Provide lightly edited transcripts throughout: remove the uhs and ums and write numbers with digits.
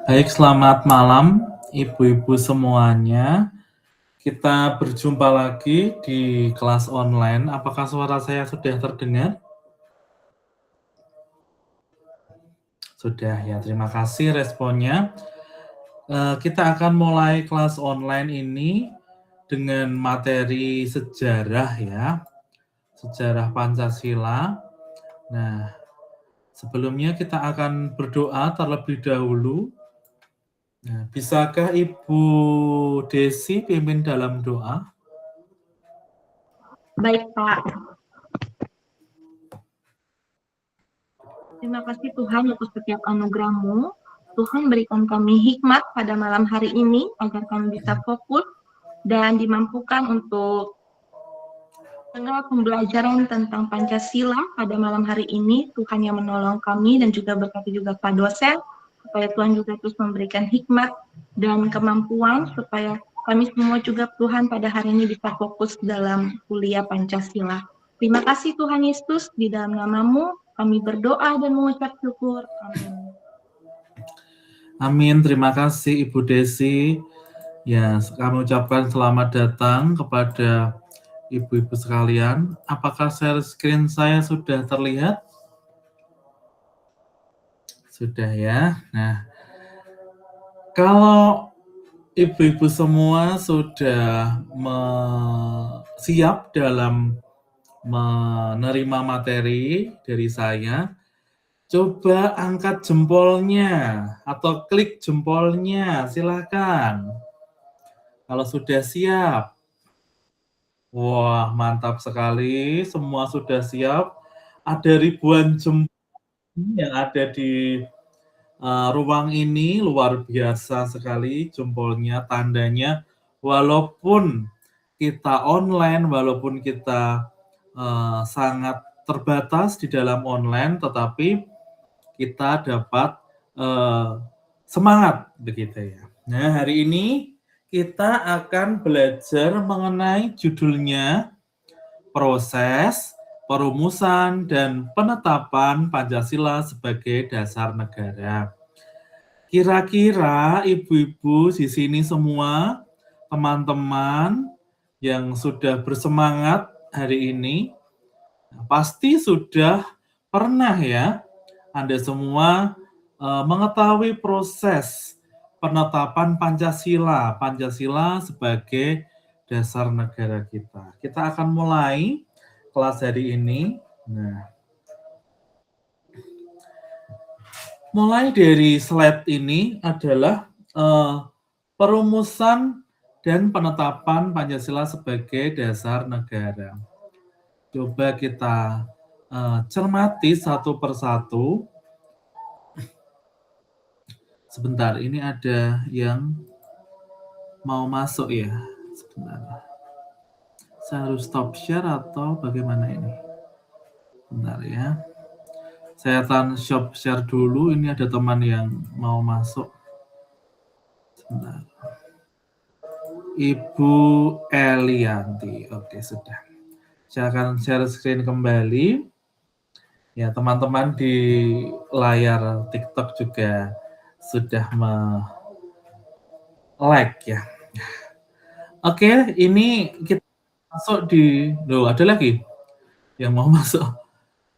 Baik, selamat malam ibu-ibu semuanya. Kita berjumpa lagi di kelas online. Apakah suara saya sudah terdengar? Sudah ya, terima kasih responnya. Kita akan mulai kelas online ini dengan materi sejarah ya, sejarah Pancasila. Nah, sebelumnya kita akan berdoa terlebih dahulu. Nah, bisakah Ibu Desi pimpin dalam doa? Baik, Pak. Terima kasih Tuhan untuk setiap anugerah-Mu. Tuhan berikan kami hikmat pada malam hari ini agar kami bisa fokus dan dimampukan untuk mengenal pembelajaran tentang Pancasila pada malam hari ini. Tuhan yang menolong kami dan juga berkati juga Pak dosen, supaya Tuhan juga terus memberikan hikmat dan kemampuan supaya kami semua juga Tuhan pada hari ini bisa fokus dalam kuliah Pancasila. Terima kasih Tuhan Yesus, di dalam nama-Mu kami berdoa dan mengucap syukur. Amin. Amin, terima kasih Ibu Desi. Ya, kami ucapkan selamat datang kepada ibu-ibu sekalian. Apakah share screen saya sudah terlihat? Sudah ya. Nah, kalau ibu-ibu semua sudah siap dalam menerima materi dari saya, coba angkat jempolnya atau klik jempolnya, silakan. Kalau sudah siap. Wah, mantap sekali. Semua sudah siap. Ada ribuan jempol yang ada di ruang ini, luar biasa sekali jempolnya, tandanya. Walaupun kita online, walaupun kita sangat terbatas di dalam online, tetapi kita dapat semangat begitu ya. Nah, hari ini kita akan belajar mengenai judulnya proses perumusan dan penetapan Pancasila sebagai dasar negara. Kira-kira ibu-ibu di sini semua, teman-teman yang sudah bersemangat hari ini, pasti sudah pernah ya, Anda semua mengetahui proses penetapan Pancasila, Pancasila sebagai dasar negara kita. Kita akan mulai kelas hari ini. Nah, mulai dari slide ini adalah perumusan dan penetapan Pancasila sebagai dasar negara. Coba kita cermati satu persatu. Sebentar, ini ada yang mau masuk ya. Sebentar. Saya harus stop share atau bagaimana ini? Bentar ya. Saya akan stop share dulu. Ini ada teman yang mau masuk. Sebentar. Ibu Elianti. Oke, sudah. Saya akan share screen kembali. Ya, teman-teman di layar TikTok juga sudah like ya. Oke, ini kita masuk di... Loh, ada lagi yang mau masuk.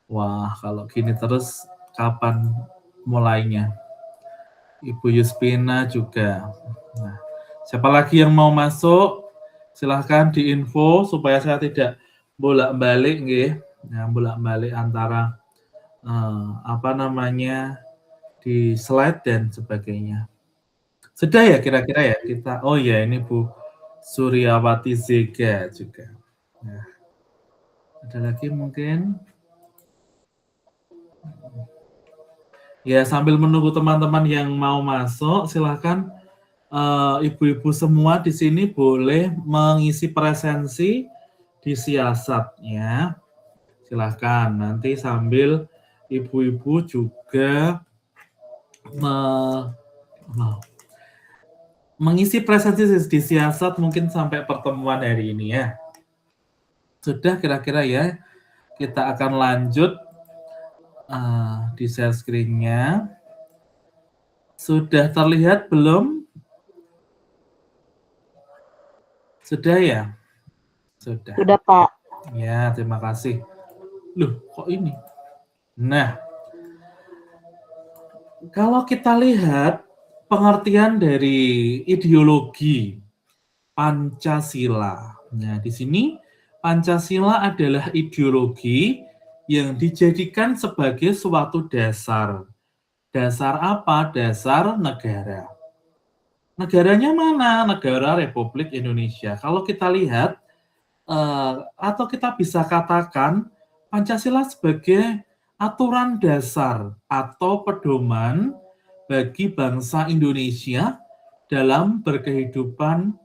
Wah, kalau gini terus kapan mulainya? Ibu Yuspina juga. Nah, siapa lagi yang mau masuk? Silahkan diinfo supaya saya tidak bolak-balik nggih. Nah, bolak-balik antara apa namanya di slide dan sebagainya. Sudah ya kira-kira ya kita. Oh ya, ini Bu Suryawati Zega juga. Nah, ada lagi mungkin? Ya, sambil menunggu teman-teman yang mau masuk, silahkan ibu-ibu semua di sini boleh mengisi presensi di siasat ya. Silahkan nanti sambil ibu-ibu juga mengisi presensi di siasat mungkin sampai pertemuan hari ini ya. Sudah kira-kira ya. Kita akan lanjut di share screen-nya. Sudah terlihat belum? Sudah ya? Sudah. Sudah, Pak. Ya, terima kasih. Loh, kok ini? Nah, kalau kita lihat pengertian dari ideologi Pancasila. Nah, di sini Pancasila adalah ideologi yang dijadikan sebagai suatu dasar. Dasar apa? Dasar negara. Negaranya mana? Negara Republik Indonesia. Kalau kita lihat, atau kita bisa katakan Pancasila sebagai aturan dasar atau pedoman bagi bangsa Indonesia dalam berkehidupan,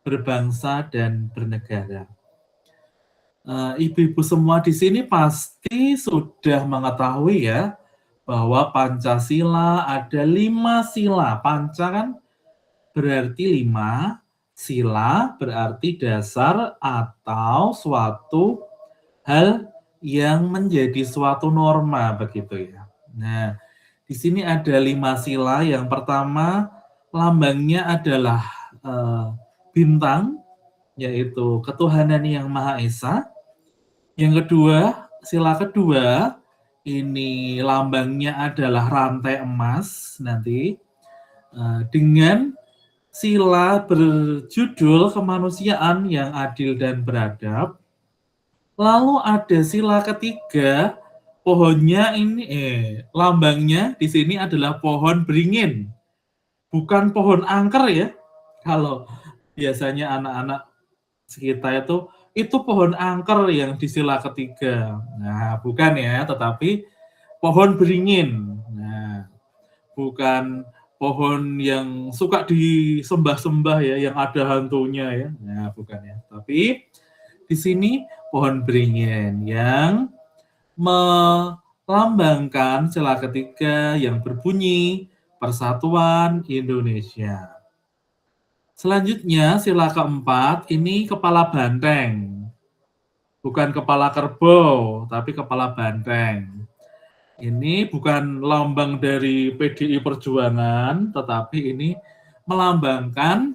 berbangsa, dan bernegara. Ibu-ibu semua di sini pasti sudah mengetahui ya, bahwa Pancasila ada 5 sila. Panca kan berarti 5, sila berarti dasar atau suatu hal yang menjadi suatu norma begitu ya. Nah, di sini ada 5 sila. Yang pertama lambangnya adalah bintang, yaitu ketuhanan yang Maha Esa. Yang kedua, sila kedua ini lambangnya adalah rantai emas nanti, dengan sila berjudul kemanusiaan yang adil dan beradab. Lalu ada sila ketiga, pohonnya ini lambangnya di sini adalah pohon beringin. Bukan pohon angker ya. Kalau biasanya anak-anak sekitar itu pohon angker yang di sila ketiga. Nah, bukan ya, tetapi pohon beringin. Nah, bukan pohon yang suka disembah-sembah ya, yang ada hantunya ya. Nah, bukan ya. Tapi di sini pohon beringin yang melambangkan sila ketiga yang berbunyi Persatuan Indonesia. Selanjutnya sila keempat ini kepala banteng. Bukan kepala kerbau, tapi kepala banteng. Ini bukan lambang dari PDI Perjuangan, tetapi ini melambangkan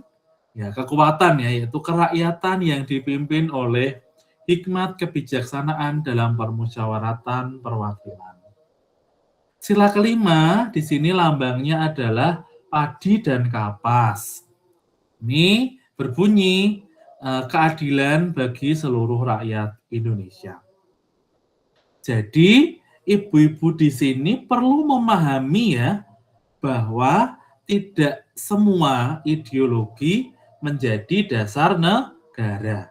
ya kekuatan ya, yaitu kerakyatan yang dipimpin oleh hikmat kebijaksanaan dalam permusyawaratan perwakilan. Sila kelima di sini lambangnya adalah padi dan kapas. Ini berbunyi keadilan bagi seluruh rakyat Indonesia. Jadi ibu-ibu di sini perlu memahami ya bahwa tidak semua ideologi menjadi dasar negara.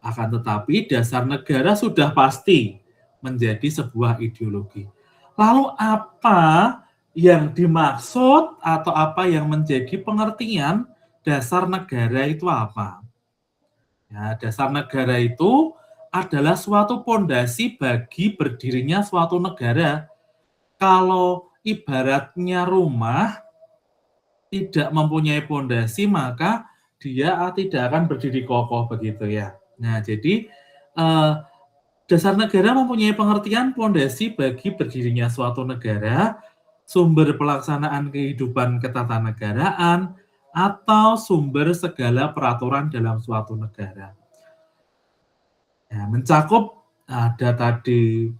Akan tetapi dasar negara sudah pasti menjadi sebuah ideologi. Lalu apa yang dimaksud atau apa yang menjadi pengertian dasar negara itu apa? Ya, dasar negara itu adalah suatu pondasi bagi berdirinya suatu negara. Kalau ibaratnya rumah tidak mempunyai pondasi, maka dia tidak akan berdiri kokoh begitu ya. Nah, jadi dasar negara mempunyai pengertian pondasi bagi berdirinya suatu negara, sumber pelaksanaan kehidupan ketatanegaraan, atau sumber segala peraturan dalam suatu negara. Ya, mencakup ada tadi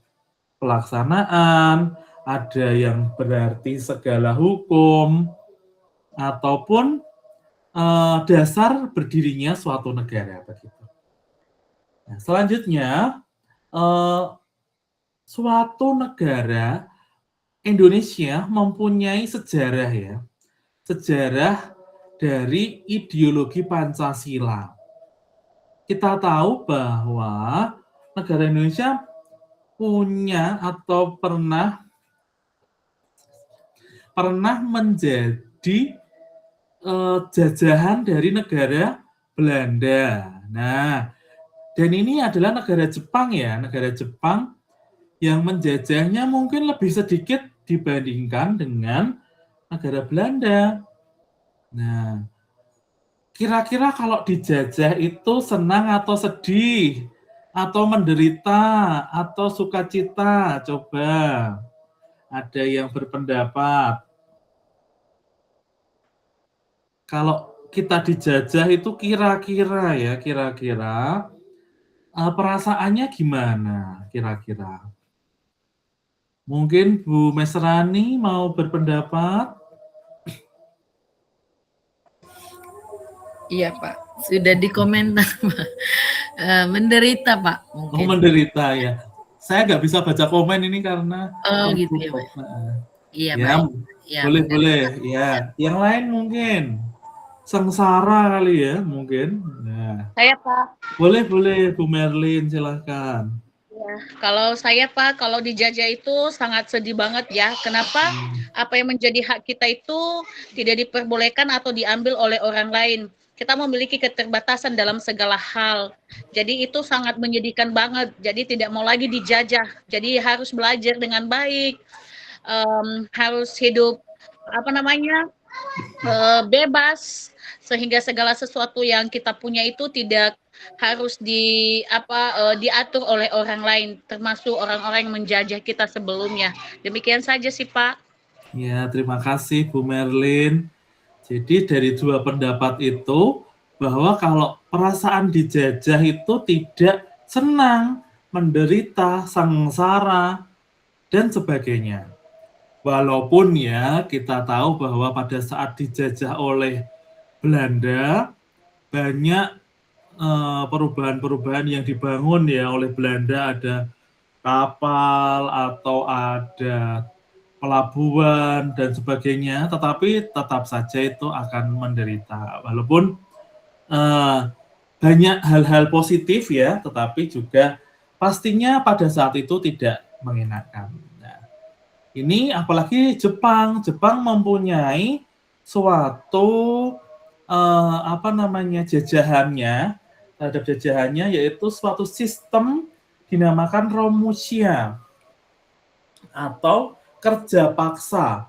pelaksanaan, ada yang berarti segala hukum, ataupun dasar berdirinya suatu negara begitu. Nah, selanjutnya suatu negara Indonesia mempunyai sejarah ya, sejarah dari ideologi Pancasila. Kita tahu bahwa negara Indonesia punya atau pernah menjadi jajahan dari negara Belanda. Nah, dan ini adalah negara Jepang ya, negara Jepang yang menjajahnya mungkin lebih sedikit dibandingkan dengan negara Belanda. Nah, kira-kira kalau dijajah itu senang atau sedih, atau menderita, atau sukacita? Coba, ada yang berpendapat. kalau kita dijajah itu kira-kira perasaannya gimana kira-kira? Mungkin Bu Mesrani mau berpendapat? Iya Pak, sudah dikomentar Pak. Menderita Pak Oh, mungkin. menderita ya. Saya nggak bisa baca komen ini karena gitu ya tertutup. Pak. Iya Ya, baik. Ya, boleh. Ya, yang lain mungkin sengsara kali ya, mungkin. Nah, Saya Pak, boleh Bu Merlin, silahkan. ya, kalau saya Pak, kalau dijajah itu sangat sedih banget ya. Kenapa? Apa yang menjadi hak kita itu tidak diperbolehkan atau diambil oleh orang lain. Kita memiliki keterbatasan dalam segala hal. Jadi itu sangat menyedihkan banget. Jadi tidak mau lagi dijajah. Jadi harus belajar dengan baik. Harus hidup bebas, sehingga segala sesuatu yang kita punya itu tidak harus diatur oleh orang lain, termasuk orang-orang yang menjajah kita sebelumnya. Demikian saja sih Pak. Ya, terima kasih Bu Merlin. Jadi dari dua pendapat itu, bahwa kalau perasaan dijajah itu tidak senang, menderita, sengsara, dan sebagainya. Walaupun ya kita tahu bahwa pada saat dijajah oleh Belanda, banyak perubahan-perubahan yang dibangun ya oleh Belanda, ada kapal atau ada pelabuhan dan sebagainya, tetapi tetap saja itu akan menderita. Walaupun banyak hal-hal positif ya, tetapi juga pastinya pada saat itu tidak mengenakan. Nah, ini apalagi Jepang mempunyai suatu jajahannya, terhadap jajahannya, yaitu suatu sistem dinamakan Romusia atau kerja paksa.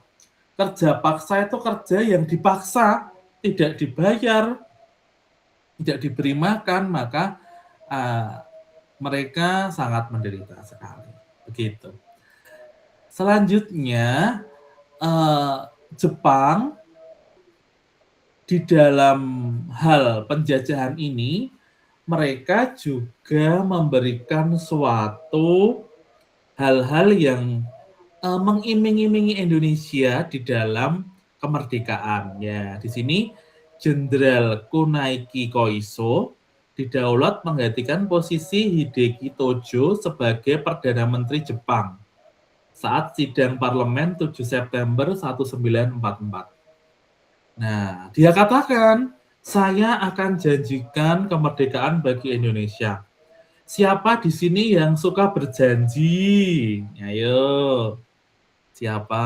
Kerja paksa itu kerja yang dipaksa, tidak dibayar, tidak diberi makan, maka mereka sangat menderita sekali. Begitu. Selanjutnya, Jepang di dalam hal penjajahan ini, mereka juga memberikan suatu hal-hal yang mengiming-imingi Indonesia di dalam kemerdekaan. Ya, di sini Jenderal Kunaiki Koiso didaulat menggantikan posisi Hideki Tojo sebagai Perdana Menteri Jepang saat sidang parlemen 7 September 1944. Nah, dia katakan, saya akan janjikan kemerdekaan bagi Indonesia. Siapa di sini yang suka berjanji? Ayo, siapa?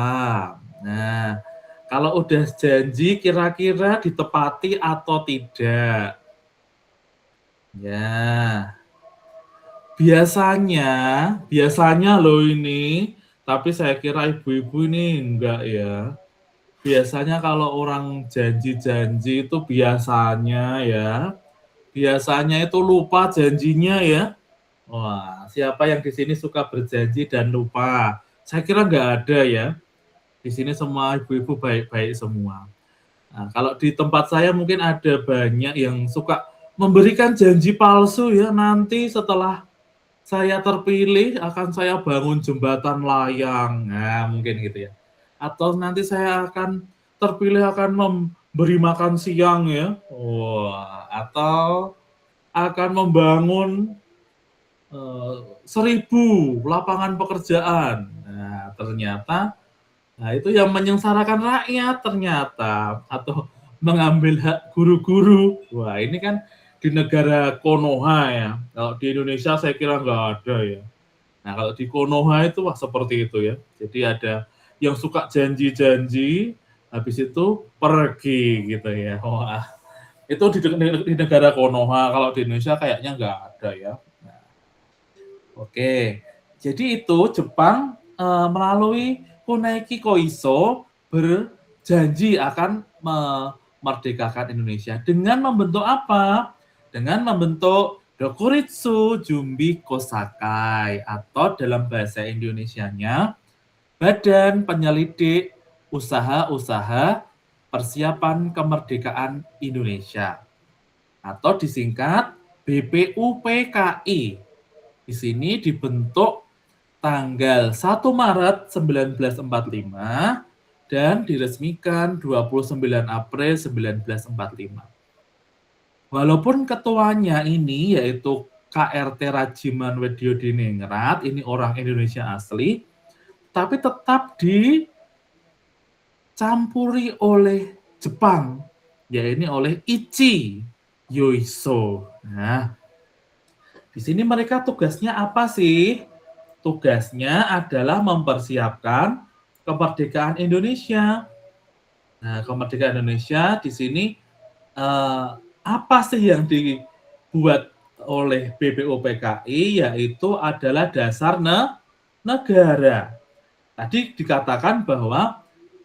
Nah, kalau udah janji kira-kira ditepati atau tidak? Ya, biasanya loh ini, tapi saya kira ibu-ibu ini enggak ya. Biasanya kalau orang janji-janji itu biasanya itu lupa janjinya ya. Wah, siapa yang di sini suka berjanji dan lupa? Saya kira nggak ada ya. Di sini semua ibu-ibu baik-baik semua. Nah, kalau di tempat saya mungkin ada banyak yang suka memberikan janji palsu ya. Nanti setelah saya terpilih akan saya bangun jembatan layang. Nah, mungkin gitu ya. Atau nanti saya akan terpilih akan memberi makan siang ya. Wah, atau akan membangun 1.000 lapangan pekerjaan. Nah, ternyata itu yang menyengsarakan rakyat ternyata, atau mengambil hak guru-guru. Wah, ini kan di negara Konoha ya. Kalau di Indonesia saya kira nggak ada ya. Nah, kalau di Konoha itu wah seperti itu ya. Jadi ada yang suka janji-janji, habis itu pergi gitu ya. Wah, itu di negara Konoha. Kalau di Indonesia kayaknya nggak ada ya. Nah, oke, jadi itu Jepang melalui Kunaiki Koiso berjanji akan memerdekakan Indonesia dengan membentuk apa? Dengan membentuk Dokuritsu Jumbi Kosakai, atau dalam bahasa Indonesianya Badan Penyelidik Usaha-usaha Persiapan Kemerdekaan Indonesia atau disingkat BPUPKI. Di sini dibentuk tanggal 1 Maret 1945 dan diresmikan 29 April 1945. Walaupun ketuanya ini yaitu KRT Rajiman Wedyodiningrat, ini orang Indonesia asli, tapi tetap dicampuri oleh Jepang, yaitu oleh Ichi Yoiso. Nah, di sini mereka tugasnya apa sih? Tugasnya adalah mempersiapkan kemerdekaan Indonesia. Nah, kemerdekaan Indonesia di sini apa sih yang dibuat oleh BPUPKI, yaitu adalah dasar negara. Tadi dikatakan bahwa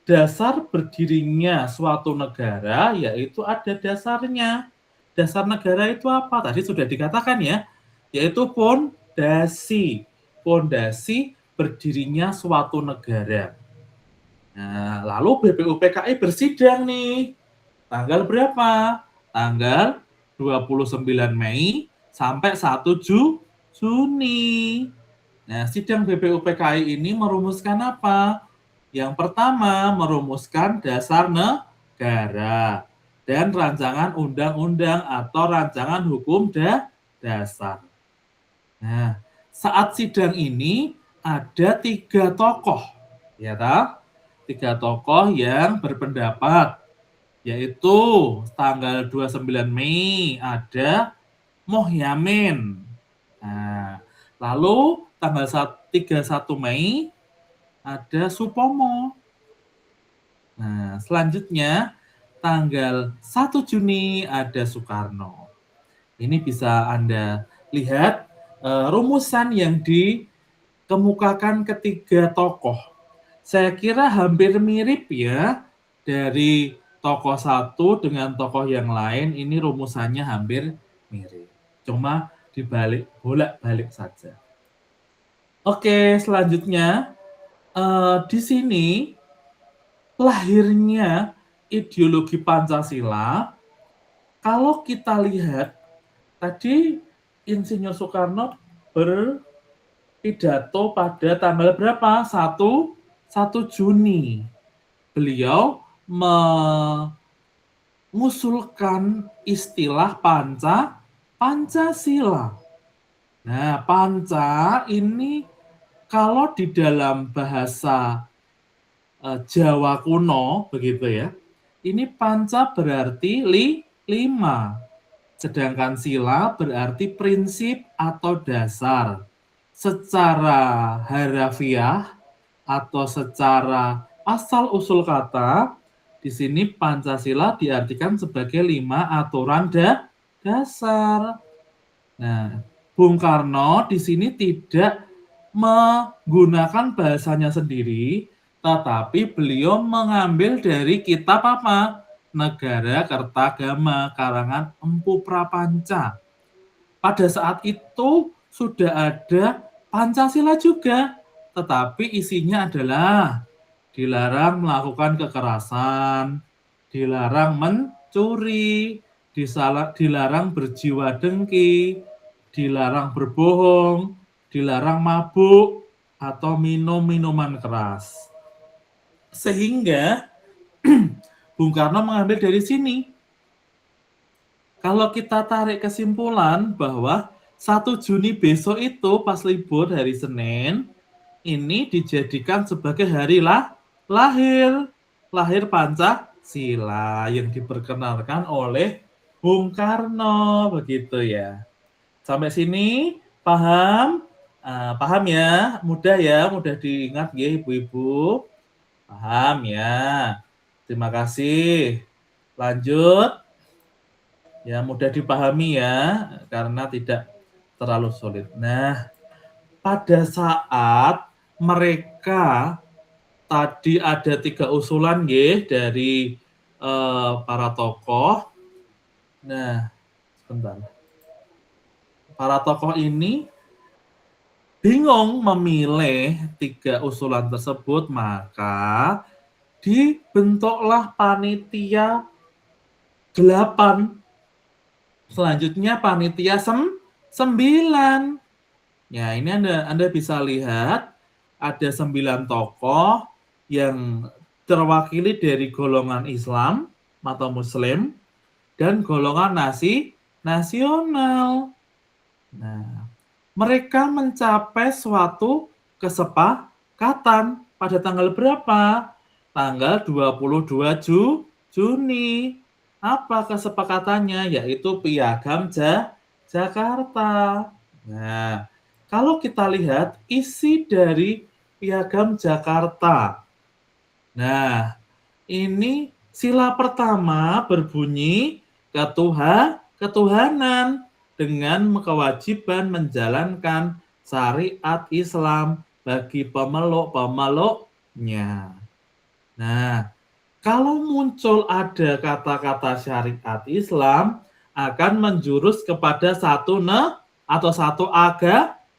dasar berdirinya suatu negara yaitu ada dasarnya. Dasar negara itu apa? Tadi sudah dikatakan ya, yaitu pondasi. Pondasi berdirinya suatu negara. Nah, lalu BPUPKI bersidang nih. Tanggal berapa? Tanggal 29 Mei sampai 1 Juni. Nah, sidang BPUPKI ini merumuskan apa? Yang pertama, merumuskan dasar negara dan rancangan undang-undang atau rancangan hukum dasar. Nah, saat sidang ini ada 3 tokoh, ya tak? 3 tokoh yang berpendapat, yaitu tanggal 29 Mei ada Mohyamin. Nah, lalu tanggal 31 Mei ada Supomo. Nah, selanjutnya tanggal 1 Juni ada Soekarno. Ini bisa Anda lihat rumusan yang dikemukakan ketiga tokoh. Saya kira hampir mirip ya, dari tokoh satu dengan tokoh yang lain, ini rumusannya hampir mirip. Cuma dibalik, bolak-balik saja. Oke, selanjutnya di sini lahirnya ideologi Pancasila. Kalau kita lihat tadi Insinyur Soekarno berpidato pada tanggal berapa? 1 Juni. Beliau mengusulkan istilah Pancasila. Nah, Panca ini kalau di dalam bahasa Jawa kuno begitu ya. Ini panca berarti 5. Sedangkan sila berarti prinsip atau dasar. Secara harafiah atau secara asal usul kata, di sini Pancasila diartikan sebagai 5 aturan dasar. Nah, Bung Karno di sini tidak menggunakan bahasanya sendiri, tetapi beliau mengambil dari kitab apa? Negara Kertagama karangan Empu Prapanca. Pada saat itu sudah ada Pancasila juga, tetapi isinya adalah dilarang melakukan kekerasan, dilarang mencuri, dilarang berjiwa dengki, dilarang berbohong, dilarang mabuk atau minum minuman keras. Sehingga Bung Karno mengambil dari sini. Kalau kita tarik kesimpulan bahwa 1 Juni besok itu pas libur hari Senin, ini dijadikan sebagai hari lahir Pancasila yang diperkenalkan oleh Bung Karno, begitu ya. Sampai sini paham? Paham ya? Mudah diingat ya ibu-ibu. Paham ya. Terima kasih. Lanjut. Ya, mudah dipahami ya, karena tidak terlalu sulit. Nah, pada saat mereka tadi ada 3 usulan dari para tokoh. Nah, sebentar. Para tokoh ini bingung memilih 3 usulan tersebut, maka dibentuklah panitia 8. Selanjutnya panitia 9. Ya, ini Anda bisa lihat ada 9 tokoh yang terwakili dari golongan Islam atau Muslim dan golongan nasional. Nah, mereka mencapai suatu kesepakatan pada tanggal berapa? Tanggal 22 Juni. Apa kesepakatannya? Yaitu Piagam Jakarta. Nah, kalau kita lihat isi dari Piagam Jakarta. Nah, ini sila pertama berbunyi ketuhanan dengan kewajiban menjalankan syariat Islam bagi pemeluk-pemeluknya. Nah, kalau muncul ada kata-kata syariat Islam akan menjurus kepada satu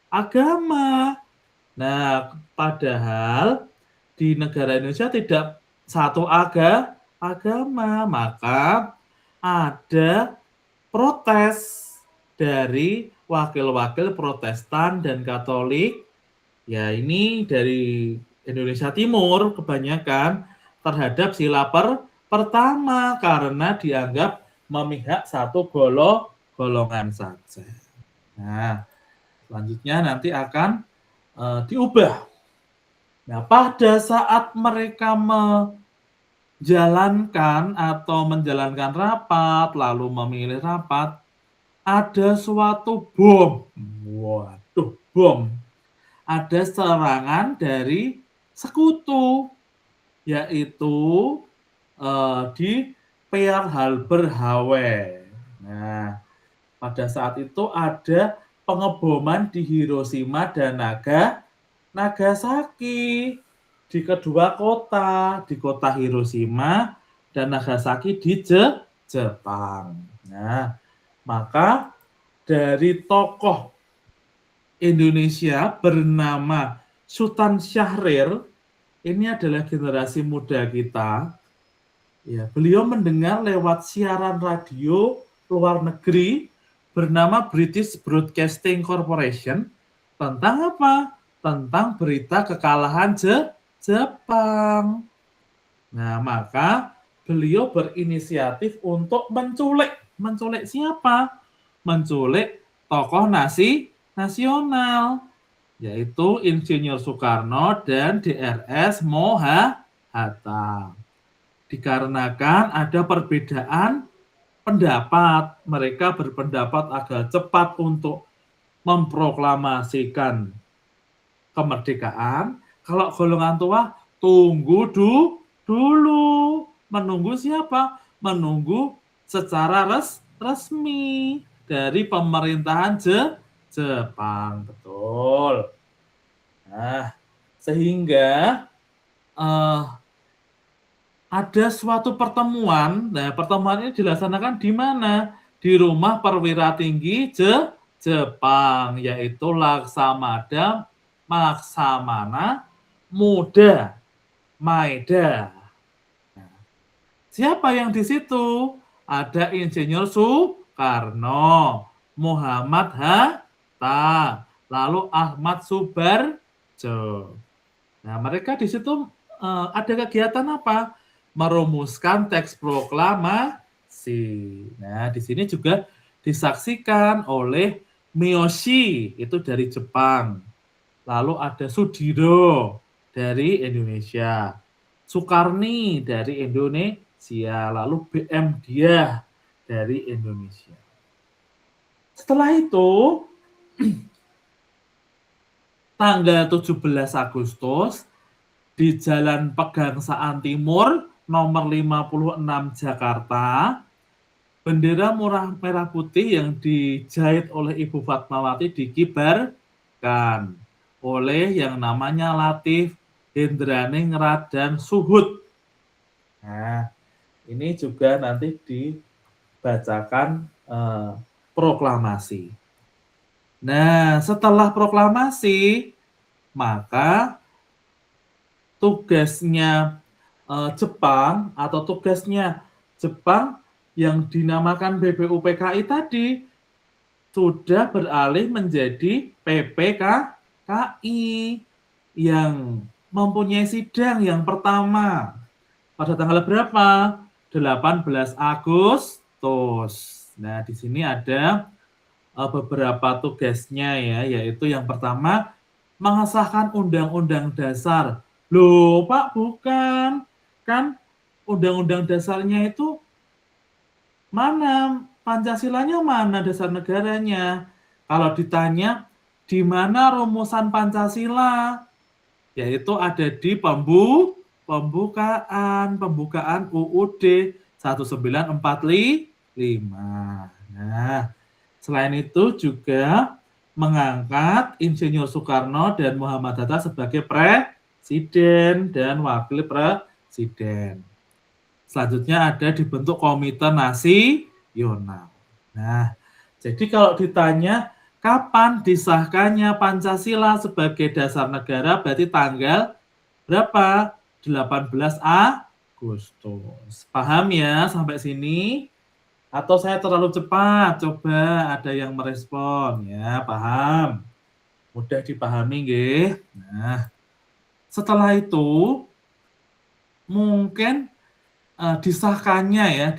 agama. Nah, padahal di negara Indonesia tidak satu agama, maka ada protes dari wakil-wakil Protestan dan Katolik. Ya, ini dari Indonesia Timur kebanyakan terhadap sila pertama karena dianggap memihak satu golongan saja. Nah, selanjutnya nanti akan diubah. Nah, pada saat mereka menjalankan rapat, lalu memilih rapat, ada suatu bom. Waduh, bom. Ada serangan dari sekutu, yaitu di Pearl Harbor, Hawaii. Nah, pada saat itu ada pengeboman di Hiroshima dan Nagasaki di kedua kota, di kota Hiroshima dan Nagasaki di Jepang. Nah, maka dari tokoh Indonesia bernama Sultan Syahrir, ini adalah generasi muda kita. Ya, beliau mendengar lewat siaran radio luar negeri bernama British Broadcasting Corporation tentang apa? Tentang berita kekalahan Jepang. Nah, maka beliau berinisiatif untuk menculik siapa? Menculik tokoh nasional, yaitu Insinyur Soekarno dan DRS Mohatta. Dikarenakan ada perbedaan pendapat, mereka berpendapat agak cepat untuk memproklamasikan kemerdekaan. Kalau golongan tua tunggu dulu. Menunggu siapa? Menunggu secara resmi dari pemerintahan Jepang. Betul. Nah, sehingga ada suatu pertemuan. Nah, pertemuan ini dilaksanakan di mana? Di rumah perwira tinggi Jepang, yaitu Laksamana Muda Maeda. Nah, siapa yang di situ? Ada Insinyur Soekarno, Muhammad Hatta, lalu Ahmad Subarjo. Nah, mereka di situ ada kegiatan apa? Merumuskan teks proklamasi. Nah, di sini juga disaksikan oleh Miyoshi, itu dari Jepang. Lalu ada Sudiro dari Indonesia. Sukarni dari Indonesia. Lalu BM Diah dari Indonesia. Setelah itu, tanggal 17 Agustus, di Jalan Pegangsaan Timur, nomor 56 Jakarta, bendera merah putih yang dijahit oleh Ibu Fatmawati dikibarkan oleh yang namanya Latif Hendraningrat dan Suhud. Nah, ini juga nanti dibacakan proklamasi. Nah, setelah proklamasi, maka tugasnya Jepang atau tugasnya Jepang yang dinamakan BPUPKI tadi sudah beralih menjadi PPKI yang mempunyai sidang yang pertama pada tanggal berapa? 18 Agustus. Nah, di sini ada beberapa tugasnya ya, yaitu yang pertama mengesahkan Undang-Undang Dasar. Loh, Pak, bukan. Kan Undang-Undang Dasarnya itu mana? Pancasilanya mana dasar negaranya? Kalau ditanya, di mana rumusan Pancasila? Yaitu ada di pembukaan UUD 1945. Nah, selain itu juga mengangkat Insinyur Soekarno dan Muhammad Hatta sebagai presiden dan wakil presiden. Selanjutnya ada dibentuk Komite Nasional. Nah, jadi kalau ditanya kapan disahkannya Pancasila sebagai dasar negara, berarti tanggal berapa? 18 Agustus. Paham ya sampai sini? Atau saya terlalu cepat? Coba ada yang merespon ya, paham? Mudah dipahami nggih. Nah, setelah itu mungkin disahkannya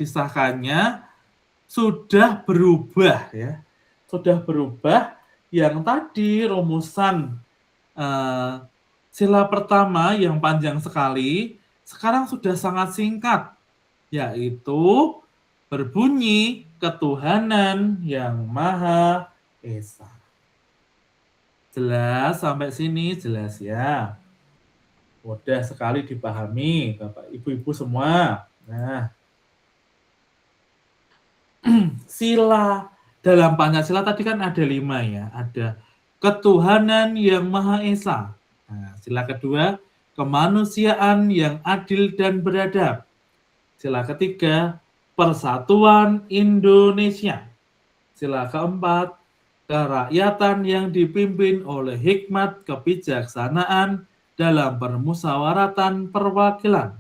sudah berubah ya. Sudah berubah yang tadi rumusan sila pertama yang panjang sekali, sekarang sudah sangat singkat, yaitu berbunyi ketuhanan yang Maha Esa. Jelas sampai sini, jelas ya. Mudah sekali dipahami, Bapak Ibu-Ibu semua. Nah, sila dalam Pancasila tadi kan ada 5 ya. Ada ketuhanan yang Maha Esa. Nah, sila kedua, kemanusiaan yang adil dan beradab. Sila ketiga, persatuan Indonesia. Sila keempat, kerakyatan yang dipimpin oleh hikmat kebijaksanaan dalam permusyawaratan perwakilan.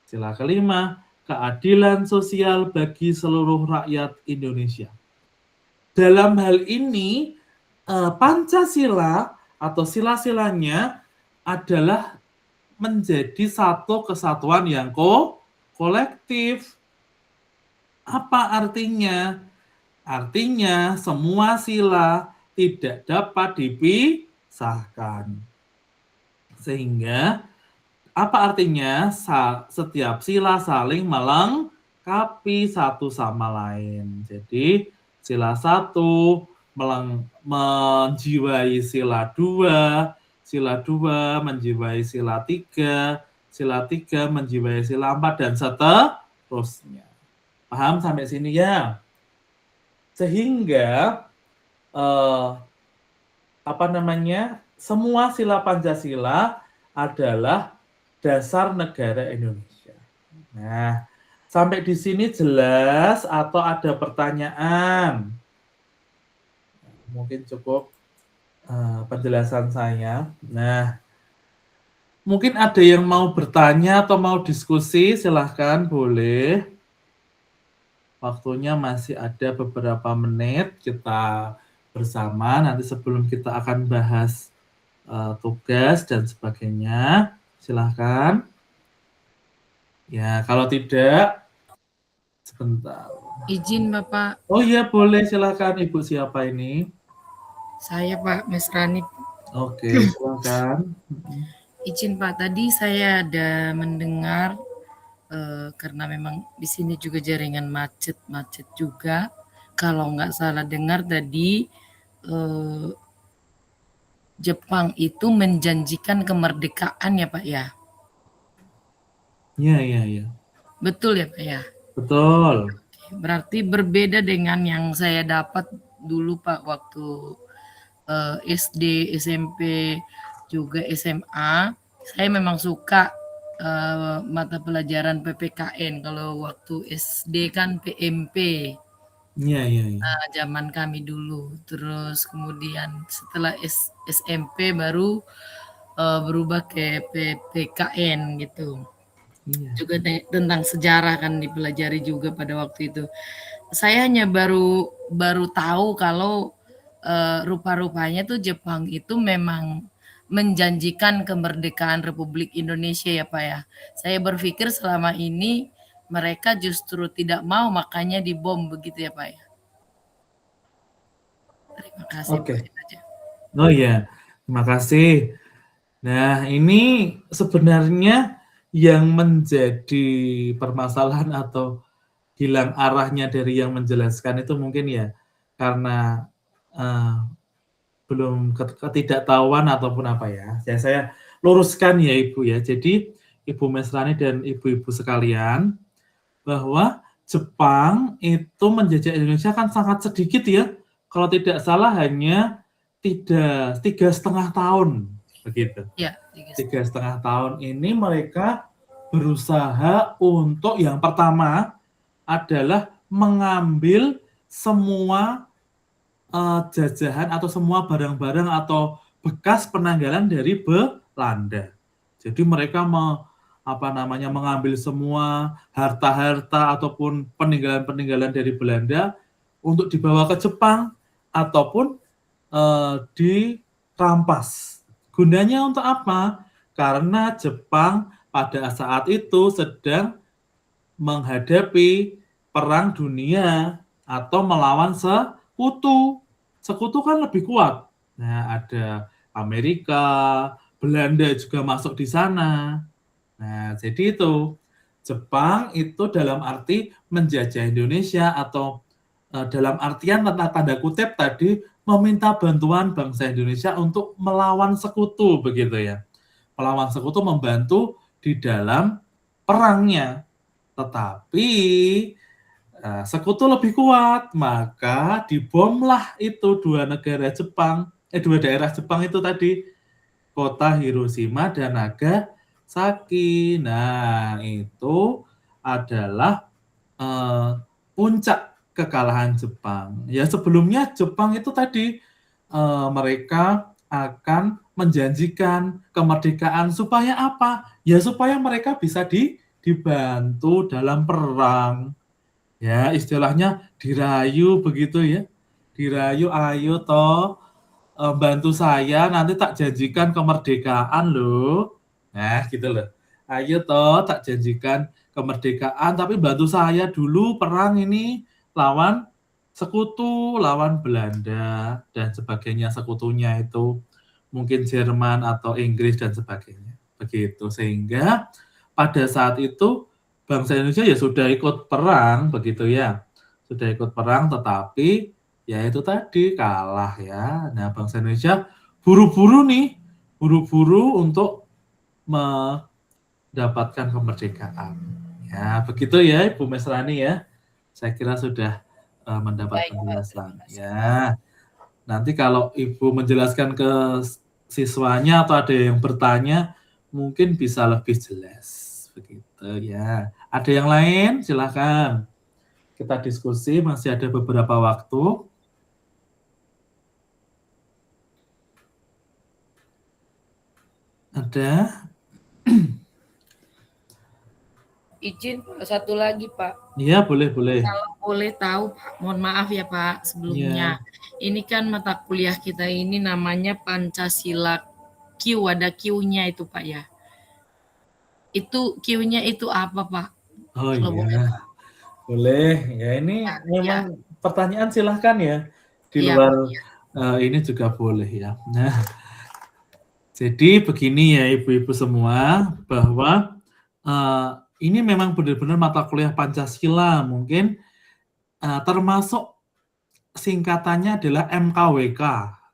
Sila kelima, keadilan sosial bagi seluruh rakyat Indonesia. Dalam hal ini, Pancasila atau sila-silanya adalah menjadi satu kesatuan yang kolektif. Apa artinya? Artinya semua sila tidak dapat dipisahkan. Sehingga apa artinya? Setiap sila saling melengkapi satu sama lain. Jadi sila 1 menjiwai sila 2, sila 2 menjiwai sila 3, sila 3 menjiwai sila 4 dan seterusnya. Paham sampai sini ya? Sehingga semua sila Pancasila adalah dasar negara Indonesia. Nah, sampai di sini jelas atau ada pertanyaan? Mungkin cukup penjelasan saya. Nah, mungkin ada yang mau bertanya atau mau diskusi, silahkan boleh. Waktunya masih ada beberapa menit kita bersama. Nanti sebelum kita akan bahas tugas dan sebagainya, silahkan. Ya, kalau tidak, sebentar. Izin Bapak. Oh iya, boleh, silahkan. Ibu siapa ini? Saya Pak Mesrani. Oke, silahkan. Izin Pak, tadi saya ada mendengar karena memang di sini juga jaringan macet juga. Kalau nggak salah dengar tadi Jepang itu menjanjikan kemerdekaan ya Pak ya? Iya. Betul ya Pak ya? Betul. Berarti berbeda dengan yang saya dapat dulu Pak waktu SD, SMP, juga SMA. Saya memang suka mata pelajaran PPKN. Kalau waktu SD kan PMP. Iya. Zaman kami dulu. Terus kemudian setelah SMP baru berubah ke PPKN gitu. Iya. Juga tentang sejarah kan dipelajari juga pada waktu itu. Saya hanya baru tahu kalau rupa-rupanya tuh Jepang itu memang menjanjikan kemerdekaan Republik Indonesia ya Pak ya. Saya berpikir selama ini mereka justru tidak mau, makanya dibom begitu ya Pak ya. Terima kasih Oke. Pak. Itu aja. Oh iya, terima kasih. Nah, ini sebenarnya yang menjadi permasalahan atau hilang arahnya dari yang menjelaskan itu mungkin ya karena belum ketidaktahuan ataupun apa ya. Saya luruskan ya Ibu ya. Jadi Ibu Mesrani dan ibu-ibu sekalian bahwa Jepang itu menjajah Indonesia kan sangat sedikit ya. Kalau tidak salah hanya 3,5 tahun begitu. Ya, 3,5 tahun ini mereka berusaha untuk yang pertama adalah mengambil semua jajahan atau semua barang-barang atau bekas penanggalan dari Belanda. Jadi mereka mengambil semua harta-harta ataupun peninggalan-peninggalan dari Belanda untuk dibawa ke Jepang ataupun dirampas. Gunanya untuk apa? Karena Jepang pada saat itu sedang menghadapi perang dunia atau melawan sekutu. Sekutu kan lebih kuat. Nah, ada Amerika, Belanda juga masuk di sana. Nah, jadi itu Jepang itu dalam arti menjajah Indonesia atau dalam artian tanda kutip tadi meminta bantuan bangsa Indonesia untuk melawan sekutu begitu ya. Melawan sekutu membantu di dalam perangnya. Tetapi sekutu lebih kuat, maka dibomlah itu dua daerah Jepang itu tadi, kota Hiroshima dan Nagasaki. Nah, itu adalah puncak kekalahan Jepang. Ya sebelumnya Jepang itu tadi mereka akan menjanjikan kemerdekaan supaya apa? Ya supaya mereka bisa dibantu dalam perang. Ya, istilahnya dirayu begitu ya. Dirayu, ayo toh bantu saya nanti tak janjikan kemerdekaan loh. Nah, gitu loh. Ayo toh tak janjikan kemerdekaan tapi bantu saya dulu perang ini lawan sekutu, lawan Belanda dan sebagainya, sekutunya itu mungkin Jerman atau Inggris dan sebagainya. Begitu sehingga pada saat itu bangsa Indonesia ya sudah ikut perang begitu ya. Sudah ikut perang tetapi ya itu tadi kalah ya. Nah, bangsa Indonesia buru-buru untuk mendapatkan kemerdekaan. Ya, begitu ya Ibu Mesrani ya. Saya kira sudah mendapat Baik, Pak. penjelasan. Terima kasih. Ya. Nanti kalau Ibu menjelaskan ke siswanya atau ada yang bertanya, mungkin bisa lebih jelas. Begitu ya. Ada yang lain? Silakan. Kita diskusi, masih ada beberapa waktu. Ada? Izin satu lagi Pak. Iya, boleh. Kalau boleh tahu Pak, mohon maaf ya Pak sebelumnya. Ini kan mata kuliah kita ini namanya Pancasila Q, ada Q-nya itu Pak ya. Itu Q-nya itu apa Pak? Oh Kalau boleh, iya, Pak. boleh. Ya ini memang pertanyaan silahkan ya. Di Iya, luar Pak. ini juga boleh ya. Nah, jadi begini ya Ibu-ibu semua, bahwa ini memang benar-benar mata kuliah Pancasila, mungkin termasuk singkatannya adalah MKWK.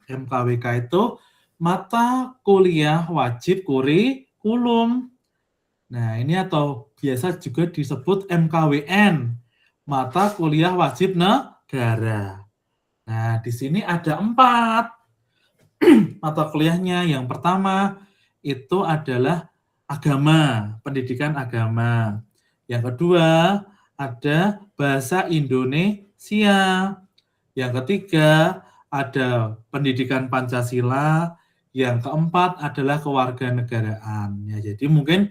MKWK itu mata kuliah wajib kurikulum. Nah, ini atau biasa juga disebut MKWN, mata kuliah wajib negara. Nah, di sini ada 4 mata kuliahnya. Yang pertama itu adalah agama, pendidikan agama. Yang kedua ada bahasa Indonesia. Yang ketiga ada pendidikan Pancasila. Yang keempat adalah kewarganegaraan. Ya, jadi mungkin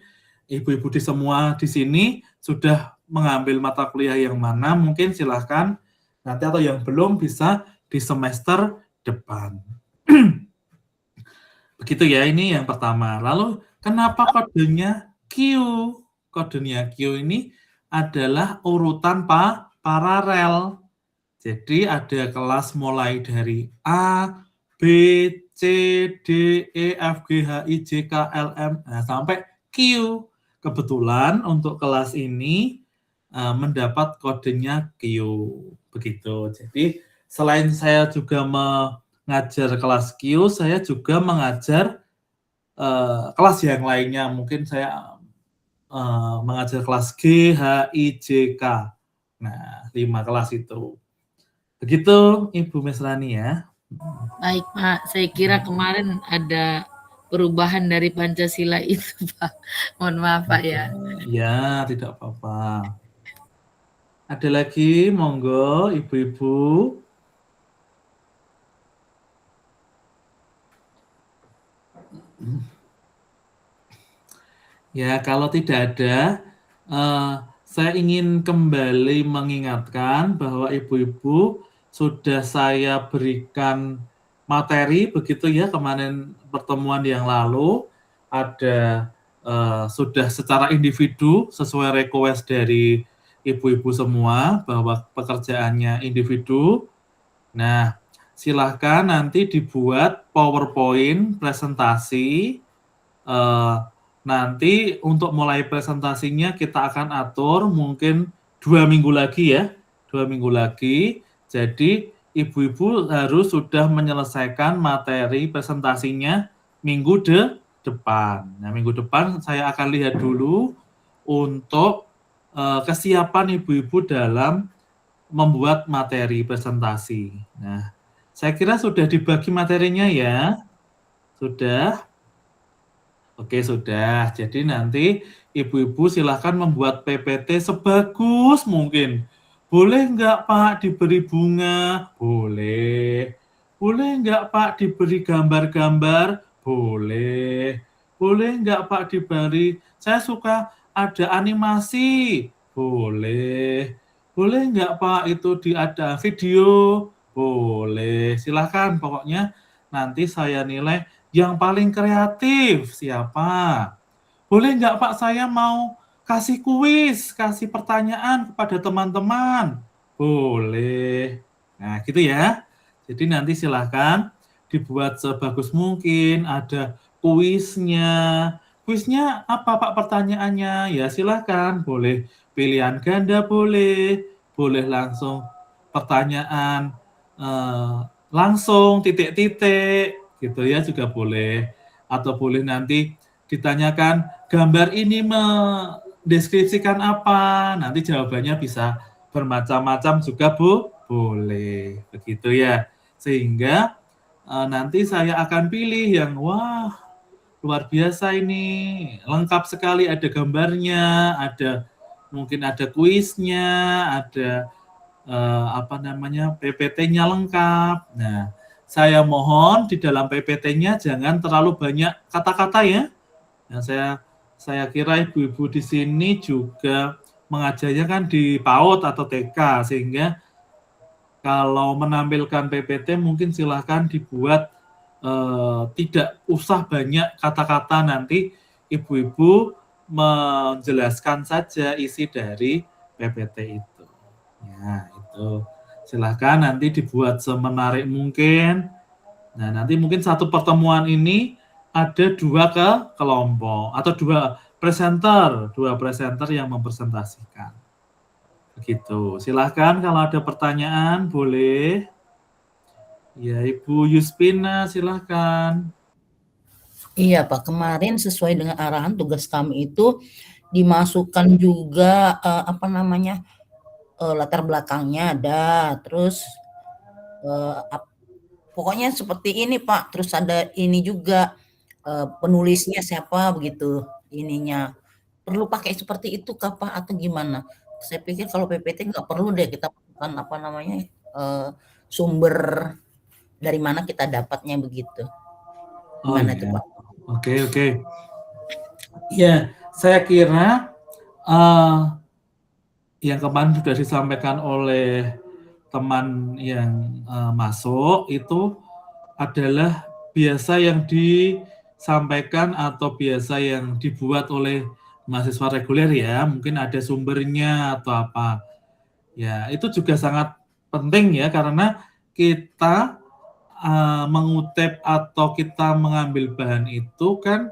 ibu-ibu di semua di sini sudah mengambil mata kuliah yang mana, mungkin silahkan nanti, atau yang belum bisa di semester depan. Begitu ya, ini yang pertama. Lalu kenapa kodenya Q? Kodenya Q ini adalah urutan paralel. Jadi ada kelas mulai dari A, B, C, D, E, F, G, H, I, J, K, L, M, sampai Q. Kebetulan untuk kelas ini mendapat kodenya Q. Begitu. Jadi selain saya juga mengajar kelas Q, saya juga mengajar kelas yang lainnya. Mungkin saya mengajar kelas G, H, I, J, K. Nah, 5 kelas itu. Begitu Ibu Mesrani ya. Baik Pak, saya kira kemarin ada perubahan dari Pancasila itu Pak. Mohon maaf Pak ya. Ya, tidak apa-apa. Ada lagi, monggo Ibu-ibu. Ya, kalau tidak ada, saya ingin kembali mengingatkan bahwa ibu-ibu sudah saya berikan materi begitu ya, kemarin pertemuan yang lalu ada sudah secara individu sesuai request dari ibu-ibu semua bahwa pekerjaannya individu. Nah, silahkan nanti dibuat PowerPoint presentasi. Nanti untuk mulai presentasinya kita akan atur mungkin 2 minggu lagi ya, 2 minggu lagi. Jadi ibu-ibu harus sudah menyelesaikan materi presentasinya minggu depan. Nah, minggu depan saya akan lihat dulu untuk kesiapan ibu-ibu dalam membuat materi presentasi. Nah, saya kira sudah dibagi materinya ya. Sudah? Oke, sudah. Jadi nanti ibu-ibu silahkan membuat PPT sebagus mungkin. Boleh nggak Pak diberi bunga? Boleh. Boleh nggak Pak diberi gambar-gambar? Boleh. Boleh nggak Pak diberi, saya suka ada animasi? Boleh. Boleh nggak Pak itu ada video? Boleh. Silahkan, pokoknya nanti saya nilai yang paling kreatif siapa? Boleh nggak Pak saya mau kasih kuis, kasih pertanyaan kepada teman-teman? Boleh. Nah gitu ya. Jadi nanti silahkan dibuat sebagus mungkin, ada kuisnya. Kuisnya apa Pak pertanyaannya? Ya silahkan, boleh pilihan ganda boleh, boleh langsung pertanyaan langsung titik-titik gitu ya juga boleh, atau boleh nanti ditanyakan gambar ini mendeskripsikan apa, nanti jawabannya bisa bermacam-macam juga boleh begitu ya, sehingga nanti saya akan pilih yang wah luar biasa ini, lengkap sekali, ada gambarnya, ada mungkin ada kuisnya, ada PPT-nya lengkap. Nah, saya mohon di dalam PPT-nya jangan terlalu banyak kata-kata ya. Nah, saya kira ibu-ibu di sini juga mengajarnya kan di PAUD atau TK, sehingga kalau menampilkan PPT mungkin silahkan dibuat tidak usah banyak kata-kata, nanti ibu-ibu menjelaskan saja isi dari PPT itu. Ya, itu. Silahkan nanti dibuat semenarik mungkin. Nah, nanti mungkin satu pertemuan ini ada 2 kelompok atau 2 presenter yang mempresentasikan. Begitu. Silahkan kalau ada pertanyaan boleh. Ya, Ibu Yuspina silahkan. Iya Pak, kemarin sesuai dengan arahan tugas kami itu dimasukkan juga latar belakangnya ada, terus pokoknya seperti ini Pak, terus ada ini juga penulisnya siapa begitu ininya. Perlu pakai seperti itu kah Pak atau gimana? Saya pikir kalau PPT nggak perlu deh kita masukkan sumber dari mana kita dapatnya begitu. Gimana tuh Pak? Oke. Ya, Saya kira yang kemarin sudah disampaikan oleh teman yang masuk itu adalah biasa yang disampaikan atau biasa yang dibuat oleh mahasiswa reguler ya, mungkin ada sumbernya atau apa. Ya, itu juga sangat penting ya, karena kita mengutip atau kita mengambil bahan itu kan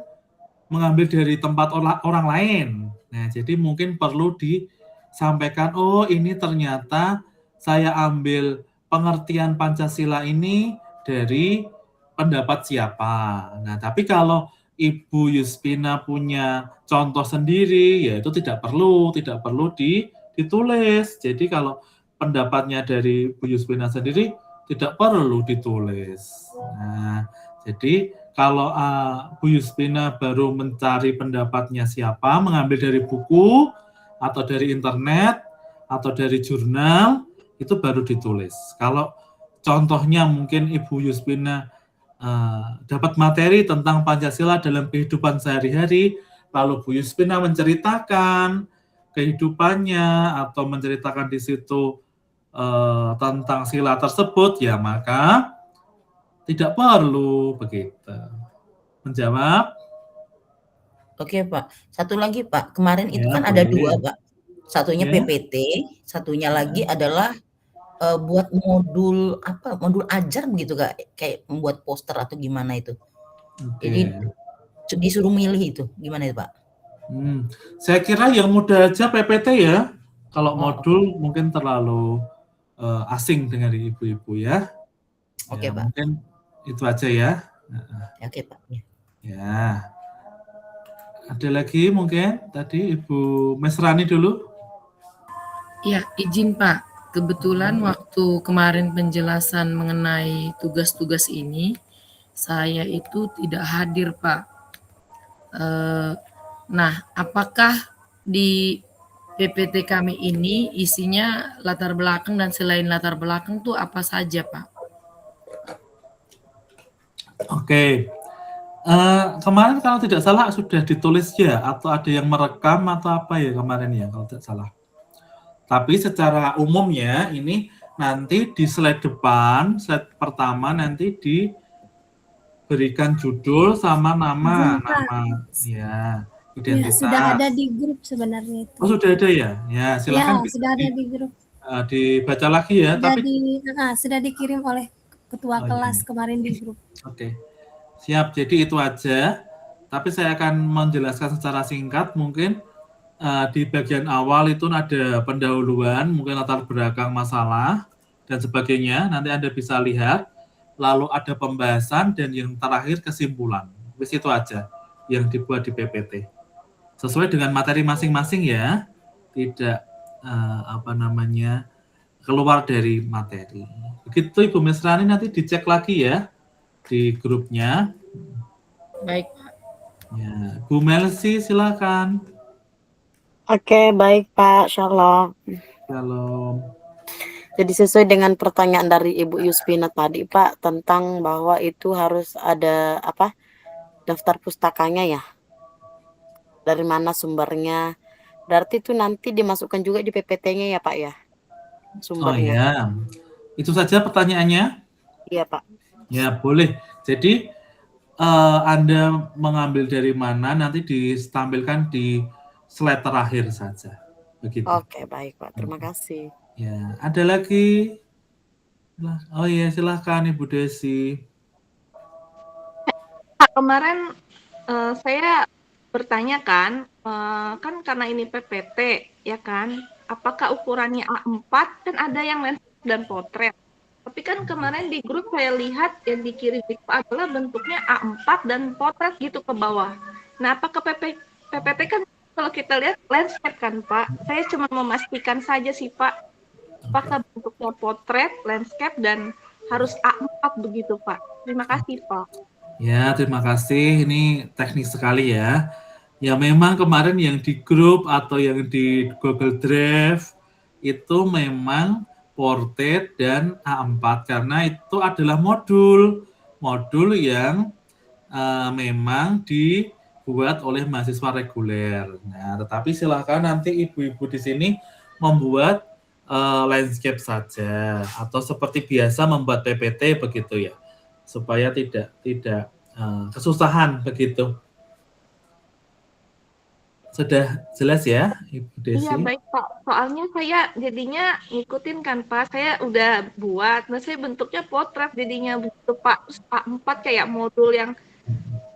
mengambil dari tempat orang lain. Nah, jadi mungkin perlu disampaikan, oh ini ternyata saya ambil pengertian Pancasila ini dari pendapat siapa. Nah, tapi kalau Ibu Yuspina punya contoh sendiri, ya itu tidak perlu ditulis. Jadi kalau pendapatnya dari Bu Yuspina sendiri tidak perlu ditulis. Nah, jadi kalau Bu Yuspina baru mencari pendapatnya siapa, mengambil dari buku atau dari internet atau dari jurnal, itu baru ditulis. Kalau contohnya mungkin Ibu Yuspina dapat materi tentang Pancasila dalam kehidupan sehari-hari, lalu Bu Yuspina menceritakan kehidupannya atau menceritakan di situ tentang sila tersebut, ya maka tidak perlu begitu. Menjawab? Oke, Pak. Satu lagi, Pak. Kemarin itu Ya, kan ada boleh. 2, Pak. Satunya Ya. PPT, satunya lagi adalah buat modul apa? Modul ajar begitu, Kak? Kayak membuat poster atau gimana itu. Jadi Oke. disuruh milih itu. Gimana itu, Pak? Saya kira yang mudah aja PPT ya. Kalau Oh, modul mungkin terlalu asing dengan ibu-ibu ya. Oke, Ya, Pak. mungkin itu aja ya. Oke, Pak. Ya. Ada lagi mungkin tadi Ibu Mesrani dulu. Ya, izin Pak. Kebetulan waktu kemarin penjelasan mengenai tugas-tugas ini, saya itu tidak hadir, Pak. Nah, apakah di PPT kami ini isinya latar belakang dan selain latar belakang tuh apa saja, Pak? Oke. Kemarin kalau tidak salah sudah ditulis ya, atau ada yang merekam atau apa ya kemarin ya kalau tidak salah. Tapi secara umumnya ini nanti di slide depan, slide pertama nanti diberikan judul sama nama ya, identitas. Ya, sudah ada di grup sebenarnya itu. Oh, sudah ada ya? Ya, silakan Ya, sudah ada di grup. Dibaca lagi ya. Sudah dikirim oleh ketua kelas kemarin di grup. Oke. Siap, jadi itu aja. Tapi saya akan menjelaskan secara singkat mungkin. Di bagian awal itu ada pendahuluan, mungkin latar belakang masalah dan sebagainya. Nanti Anda bisa lihat. Lalu ada pembahasan dan yang terakhir kesimpulan. Wis itu aja yang dibuat di PPT. Sesuai dengan materi masing-masing ya. Tidak keluar dari materi. Begitu Ibu Mesrani, nanti dicek lagi ya di grupnya. Baik, Pak. Ya, Bu Melsi silakan. Oke, baik Pak. Shalom. Shalom. Jadi sesuai dengan pertanyaan dari Ibu Yuspina tadi Pak, tentang bahwa itu harus ada daftar pustakanya ya. Dari mana sumbernya. Berarti itu nanti dimasukkan juga di PPT-nya ya Pak ya? Sumbernya. Oh ya, itu saja pertanyaannya? Iya Pak. Ya boleh. Jadi Anda mengambil dari mana nanti ditampilkan di slide terakhir saja. Begitu. Oke, baik Pak. Terima kasih. Ya, ada lagi? Oh iya, silahkan Ibu Desi. Kemarin saya bertanya kan karena ini PPT ya kan, apakah ukurannya A4 kan ada yang landscape dan potret. Tapi kan kemarin di grup saya lihat yang dikirim adalah bentuknya A4 dan potret gitu ke bawah. Nah, apakah PPT kan kalau kita lihat landscape kan Pak? Saya cuma memastikan saja sih Pak, apakah bentuknya potret, landscape, dan harus A4 begitu Pak. Terima kasih Pak. Ya, terima kasih. Ini teknis sekali ya. Ya memang kemarin yang di grup atau yang di Google Drive itu memang portrait dan A4 karena itu adalah modul yang memang dibuat oleh mahasiswa reguler. Nah, tetapi silakan nanti ibu-ibu di sini membuat landscape saja atau seperti biasa membuat PPT begitu ya, supaya tidak kesusahan begitu. Sudah jelas ya, Ibu Desi? Iya baik Pak, soalnya saya jadinya ngikutin kan Pak, saya udah buat, nah saya bentuknya potret jadinya begitu Pak, terus A4 kayak modul yang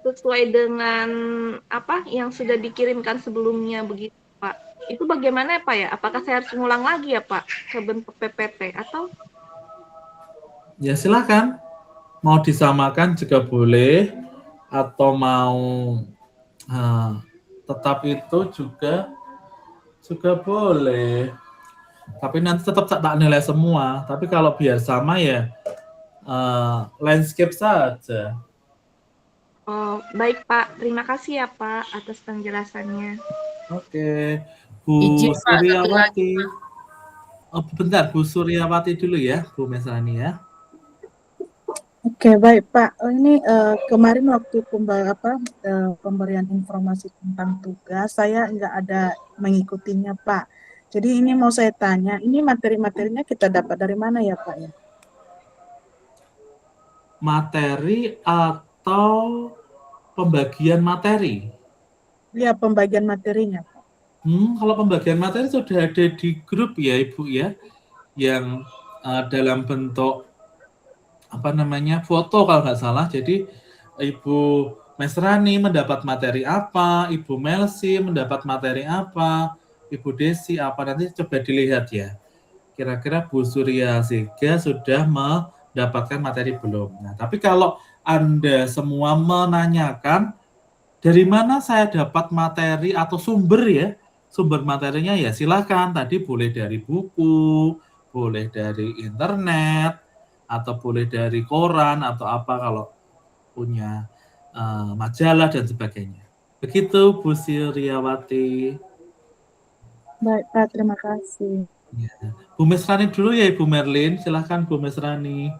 sesuai dengan apa yang sudah dikirimkan sebelumnya begitu Pak. Itu bagaimana ya Pak ya? Apakah saya harus ngulang lagi ya Pak ke bentuk PPT atau? Ya silakan, mau disamakan juga boleh, atau mau tetap itu juga boleh. Tapi nanti tetap tak nilai semua. Tapi kalau biar sama ya landscape saja. Oh, baik Pak, terima kasih ya Pak atas penjelasannya. Oke, Bu Izin Pak, satu lagi. Suryawati. Oh, bentar, Bu Suryawati dulu ya, Bu Mesrani ya. Oke, baik Pak. Ini kemarin waktu pemberian informasi tentang tugas, saya nggak ada mengikutinya Pak. Jadi ini mau saya tanya, ini materi-materinya kita dapat dari mana ya Pak ya? Materi atau pembagian materi? Ya, pembagian materinya Pak. Kalau pembagian materi sudah ada di grup ya Ibu ya, yang dalam bentuk foto kalau nggak salah. Jadi Ibu Mesrani mendapat materi apa, Ibu Melsi mendapat materi apa, Ibu Desi apa, nanti coba dilihat ya. Kira-kira Bu Surya Siga sudah mendapatkan materi belum. Nah, tapi kalau Anda semua menanyakan dari mana saya dapat materi atau sumber ya, sumber materinya ya silakan. Tadi boleh dari buku, boleh dari internet, atau boleh dari koran atau apa kalau punya majalah dan sebagainya. Begitu Bu Suryawati. Baik Pak, terima kasih. Ya. Bu Mesrani dulu ya Ibu Merlin, silahkan Bu Mesrani.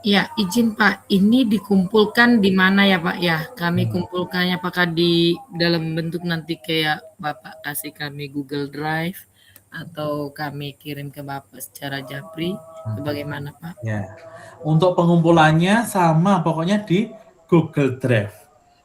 Ya, izin Pak, ini dikumpulkan di mana ya Pak ya? Kami kumpulkannya apakah di dalam bentuk nanti kayak Bapak kasih kami Google Drive atau kami kirim ke Bapak secara japri? Bagaimana Pak? Ya, untuk pengumpulannya sama, pokoknya di Google Drive.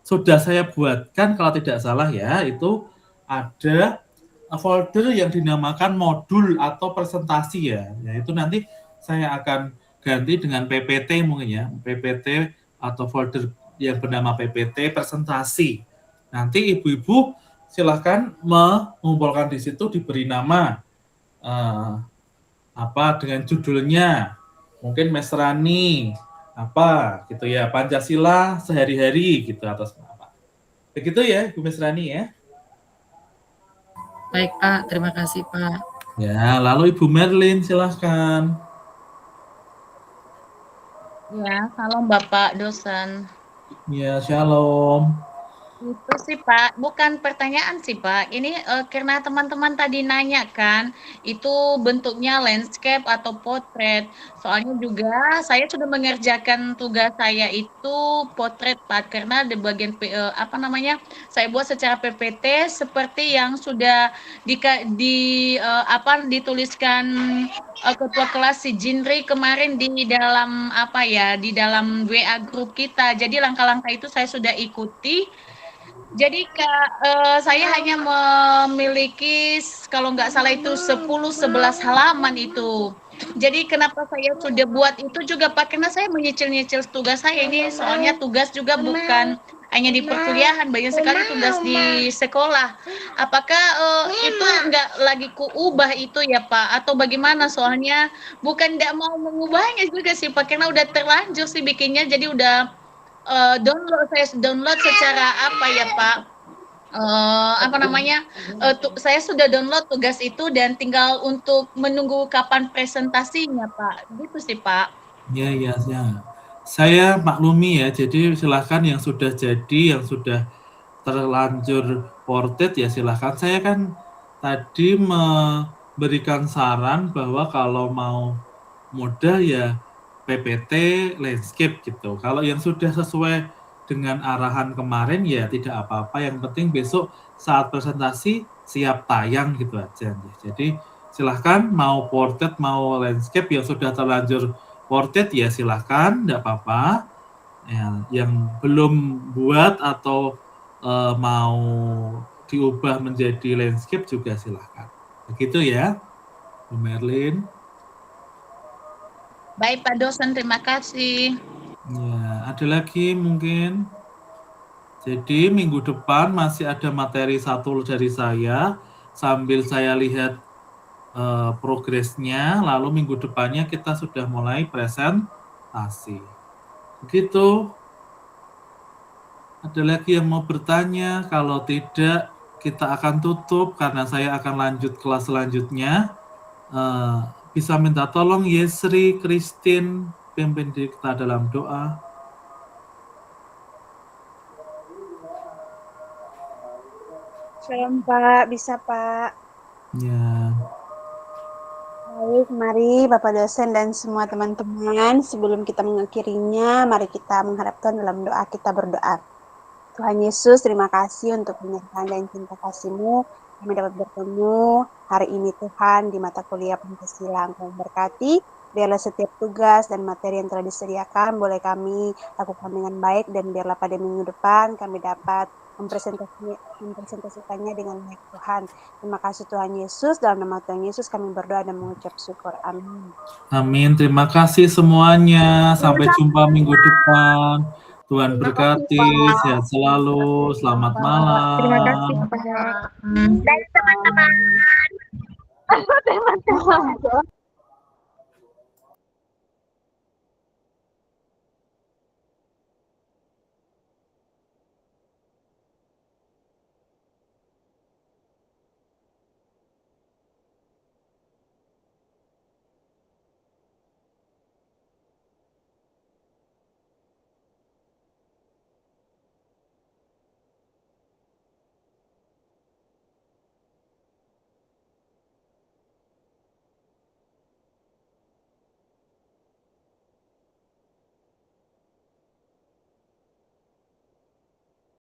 Sudah saya buatkan kalau tidak salah ya, itu ada folder yang dinamakan modul atau presentasi ya. Itu nanti saya akan ganti dengan PPT mungkin ya, PPT atau folder yang bernama PPT presentasi. Nanti ibu-ibu silahkan mengumpulkan di situ, diberi nama dengan judulnya, mungkin Mesrani apa gitu ya, Pancasila sehari-hari gitu atas apa. Begitu ya Bu Mesrani ya. Baik Pak, terima kasih Pak. Ya, lalu Ibu Merlin silahkan. Ya, salam Bapak dosen. Ya, shalom. Itu sih Pak, bukan pertanyaan sih Pak. Ini karena teman-teman tadi nanya kan, itu bentuknya landscape atau potret. Soalnya juga saya sudah mengerjakan tugas saya itu potret Pak, karena di bagian saya buat secara PPT seperti yang sudah dituliskan ketua kelas si Jinri kemarin di dalam di dalam WA grup kita. Jadi langkah-langkah itu saya sudah ikuti. Jadi saya hanya memiliki kalau nggak salah itu 10-11 halaman itu. Jadi kenapa saya sudah buat itu juga Pak, karena saya menyicil-nyicil tugas saya ini, soalnya tugas juga bukan hanya di perkuliahan, banyak sekali tugas di sekolah. Apakah itu nggak lagi kuubah itu ya Pak, atau bagaimana? Soalnya bukan nggak mau mengubahnya juga sih Pak, karena udah terlanjur sih bikinnya, jadi udah download secara Pak, saya sudah download tugas itu dan tinggal untuk menunggu kapan presentasinya Pak, gitu sih Pak. Ya. Saya maklumi ya, jadi silahkan yang sudah jadi, yang sudah terlanjur ported ya silahkan. Saya kan tadi memberikan saran bahwa kalau mau mudah ya PPT landscape gitu. Kalau yang sudah sesuai dengan arahan kemarin ya tidak apa-apa, yang penting besok saat presentasi siap tayang gitu aja. Jadi silahkan mau portrait mau landscape, yang sudah terlanjur portrait ya silahkan, enggak apa-apa. Ya, yang belum buat atau mau diubah menjadi landscape juga silahkan. Begitu ya, Bu Merlin. Baik Pak Dosen, terima kasih. Ya, ada lagi mungkin. Jadi minggu depan masih ada materi satu dari saya, sambil saya lihat progresnya, lalu minggu depannya kita sudah mulai presentasi. Begitu. Ada lagi yang mau bertanya? Kalau tidak, kita akan tutup karena saya akan lanjut kelas selanjutnya. Bisa minta tolong Yesri, Christine, pimpin kita dalam doa. Shalom Pak, bisa Pak. Ya. Baik, mari Bapak dosen dan semua teman-teman, sebelum kita mengakhirinya, mari kita mengharap Tuhan dalam doa, kita berdoa. Tuhan Yesus, terima kasih untuk penyertaan dan cinta kasih-Mu. Kami dapat bertemu hari ini Tuhan di mata kuliah Pancasila. Engkau berkati, biarlah setiap tugas dan materi yang telah disediakan boleh kami lakukan dengan baik, dan biarlah pada minggu depan kami dapat mempresentasikannya dengan baik Tuhan. Terima kasih Tuhan Yesus, dalam nama Tuhan Yesus kami berdoa dan mengucap syukur. Amin. Amin, terima kasih semuanya. Sampai jumpa minggu depan. Tuhan berkati, sehat selalu, selamat malam. Terima kasih Pak. Dan teman-teman. Teman-teman.